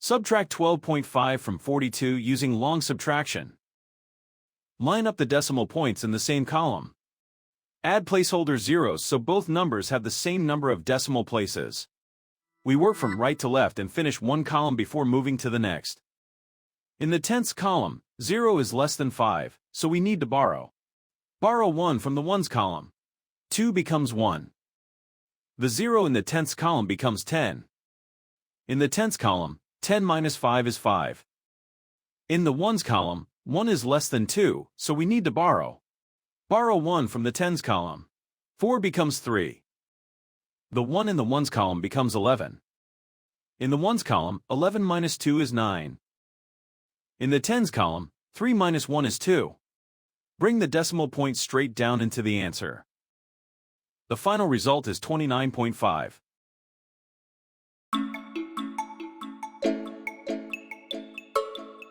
Subtract 12.5 from 42 using long subtraction. Line up the decimal points in the same column. Add placeholder zeros so both numbers have the same number of decimal places. We work from right to left and finish one column before moving to the next. In the tenths column, 0 is less than 5, so we need to borrow. Borrow 1 from the ones column. 2 becomes 1. The 0 in the tenths column becomes 10. In the tenths column, 10 minus 5 is 5. In the ones column, 1 is less than 2, so we need to borrow. Borrow 1 from the tens column. 4 becomes 3. The 1 in the ones column becomes 11. In the ones column, 11 minus 2 is 9. In the tens column, 3 minus 1 is 2. Bring the decimal point straight down into the answer. The final result is 29.5.